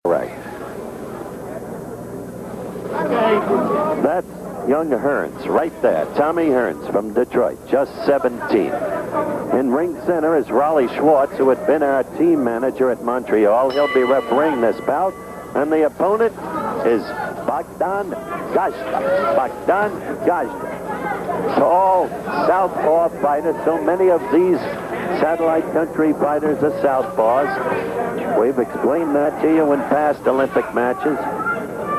Right. That's young Hearns right there. Tommy Hearns from Detroit, just 17. In ring center is Raleigh Schwartz, who had been our team manager at Montreal. He'll be refereeing this bout. And the opponent is Bogdan Gajda. Bogdan Gajda. Tall southpaw fighter. So many of these satellite country fighters are southpaws. We've explained that to you in past Olympic matches.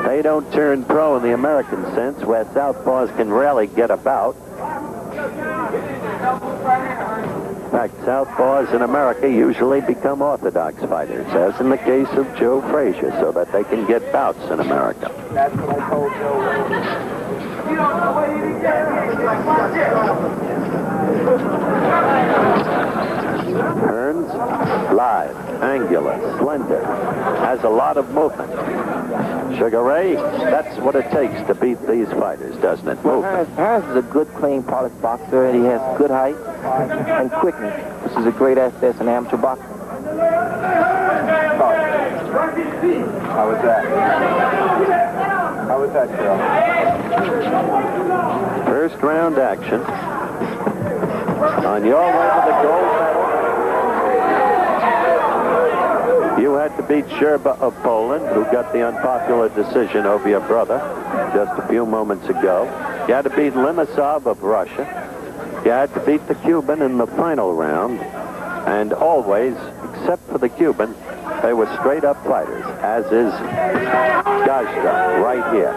They don't turn pro in the American sense, where southpaws can rarely get about. In fact, southpaws in America usually become orthodox fighters, as in the case of Joe Frazier, so that they can get bouts in America. That's what I told Joe. Hearns, live, angular, slender, has a lot of movement. Sugar Ray, that's what it takes to beat these fighters, doesn't it? Movement. Hearns is a good, clean, polished boxer, and he has good height and quickness, which is a great asset in amateur boxing. How was that? How was that, Joe? First round action. On your way to the gold medal, you had to beat Sherba of Poland, who got the unpopular decision over your brother just a few moments ago. You had to beat Limasov of Russia. You had to beat the Cuban in the final round. And always, except for the Cuban, they were straight-up fighters, as is Gajda right here.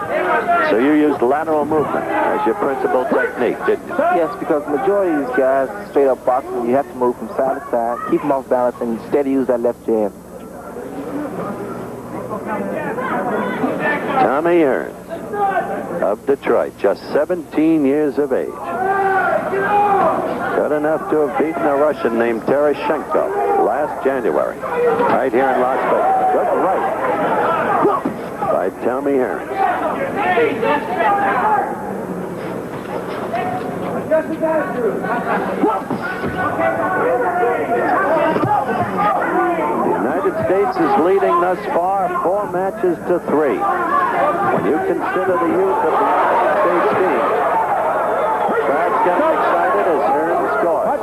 So you used lateral movement as your principal technique, didn't you? Yes, because the majority of these guys, straight-up boxing, you have to move from side to side, keep them off balance, and steady use that left jab. Tommy Hearns of Detroit, just 17 years of age. Good enough to have beaten a Russian named Tereshchenko last January, right here in Las Vegas. Good right by Tommy Hearns. The United States is leading thus far 4 matches to 3. When you consider the youth of the United States team, crowd's getting excited as Hearns scores.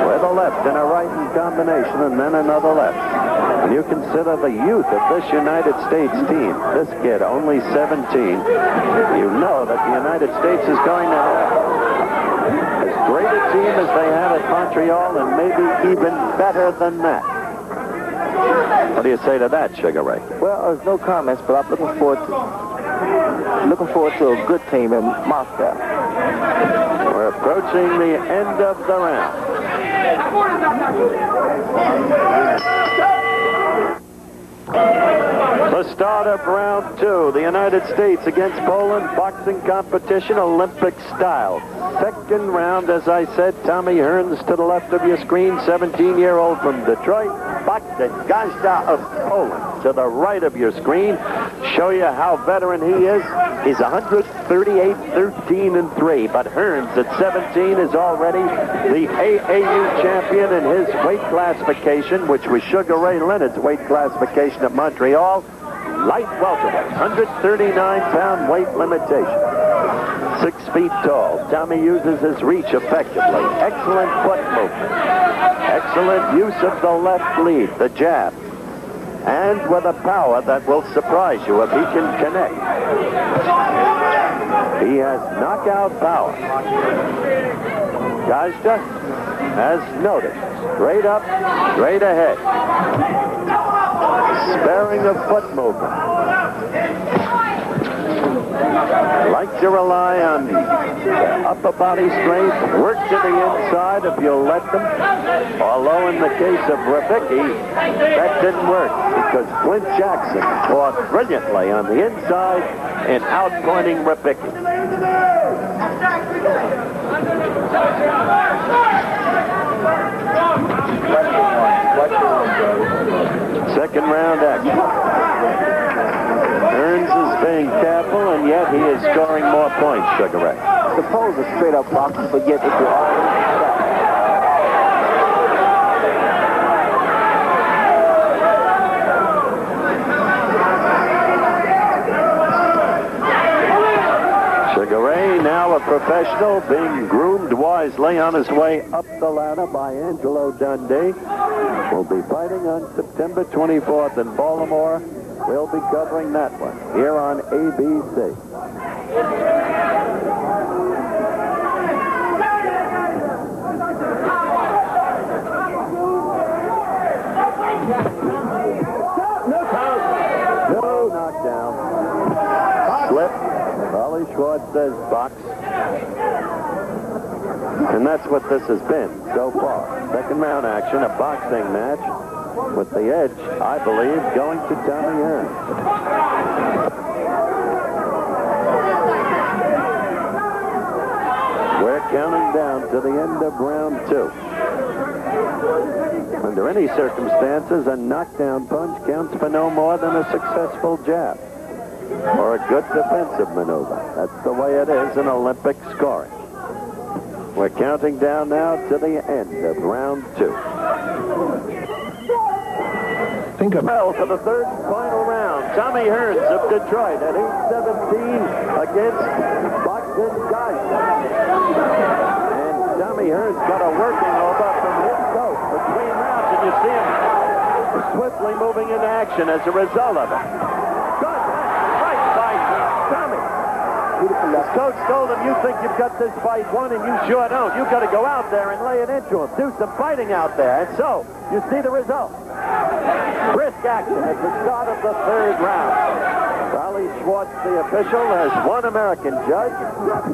With a left and a right in combination, and then another left. When you consider the youth of this United States team, this kid, only 17, you know that the United States is going to have as great a team as they had at Montreal, and maybe even better than that. What do you say to that, Sugar Ray? Well, there's no comments, but I'm looking forward to a good team in Moscow. We're approaching the end of the round. The start of round 2, the United States against Poland, boxing competition, Olympic style. Second round, as I said, Tommy Hearns to the left of your screen, 17-year-old from Detroit. Bogdan Gajda of Poland to the right of your screen. Show you how veteran he is. He's 138-13-3, but Hearns at 17 is already the AAU champion in his weight classification, which was Sugar Ray Leonard's weight classification at Montreal. Light welterweight, 139-pound weight limitation. 6 feet tall. Tommy uses his reach effectively. Excellent foot movement. Excellent use of the left lead, the jab. And with a power that will surprise you if he can connect. He has knockout power. Gajda, as noted, straight up, straight ahead. Sparing of foot movement. Like to rely on upper body strength, work to the inside if you'll let them. Although in the case of Rafiki, that didn't work because Clint Jackson fought brilliantly on the inside in outpointing Rafiki. Second round action. Hearns is being careful, and yet he is scoring more points, Sugar Ray. Suppose a straight-up boxer, but yet if you're already professional, being groomed wisely on his way up the ladder by Angelo Dundee. Will be fighting on September 24th in Baltimore. We'll be covering that one here on ABC. No knockdown. Slip. Raleigh Schwartz says box. And that's what this has been so far. Second round action, a boxing match with the edge, I believe, going to Tommy Hearns. We're counting down to the end of round 2. Under any circumstances, a knockdown punch counts for no more than a successful jab or a good defensive maneuver. That's the way it is in Olympic scoring. We're counting down now to the end of round 2. Well, for the third and final round, Tommy Hearns of Detroit at age 17 against Bogdan Gajda. And Tommy Hearns got a working over from his coach between rounds, and you see him swiftly moving into action as a result of it. Good right by Tommy. His coach told him, you think you've got this fight won, and you sure don't. You've got to go out there and lay it into him. Do some fighting out there. And so, you see the result. Brisk action at the start of the third round. Raleigh Schwartz, the official, has one American judge.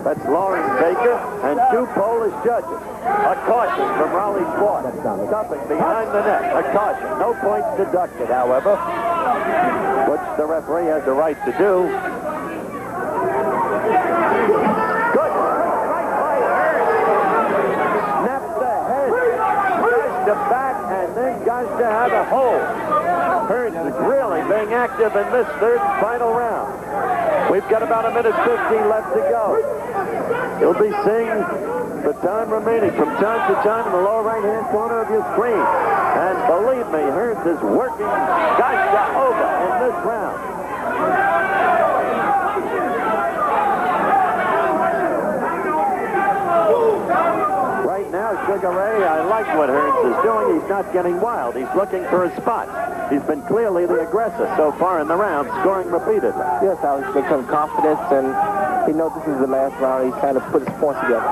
That's Lawrence Baker, and 2 Polish judges. A caution from Raleigh Schwartz. Stopping behind the net. A caution. No points deducted, however, which the referee has a right to do. Good. Right by Hearns. Snaps the head. Gajda back, and then Gajda had a hold. Hearns is really being active in this third and final round. We've got about 1:50 left to go. You'll be seeing the time remaining from time to time in the lower right-hand corner of your screen. And believe me, Hearns is working Gajda over in this round. Right now, Sugar Ray, I like what Hearns is doing. He's not getting wild. He's looking for a spot. He's been clearly the aggressor so far in the round, scoring repeatedly. Yes, I was making confidence, and he knows this is the last round. He's trying to put his points together.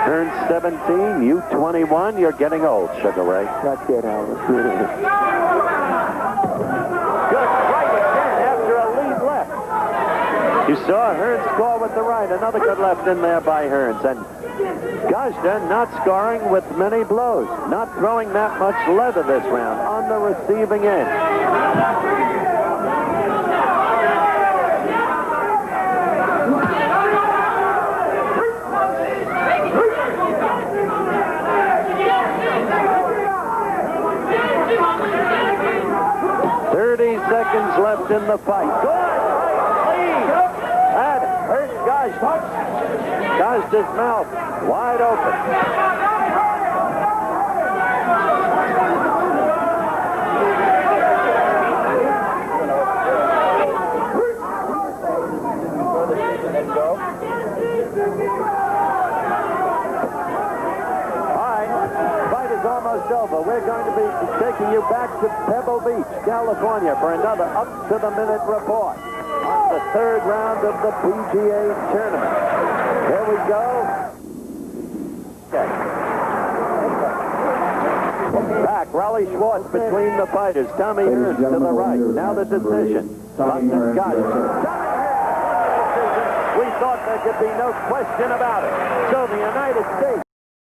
Hearns 17, you 21. You're getting old, Sugar Ray. Not yet, Howard. Good right again after a lead left. You saw Hearns score with the right. Another good left in there by Hearns. And Gajda not scoring with many blows. Not throwing that much leather this round on the receiving end. 30 seconds left in the fight. Good right lead. That hurt Gajda. Gajda's mouth wide open. Almost over. We're going to be taking you back to Pebble Beach, California for another up-to-the-minute report on the third round of the PGA tournament. Here we go. Okay. Back, Raleigh Schwartz between the fighters. Tommy Hearns to the right. Now the decision. Bogdan Gajda. We thought there could be no question about it. So the United States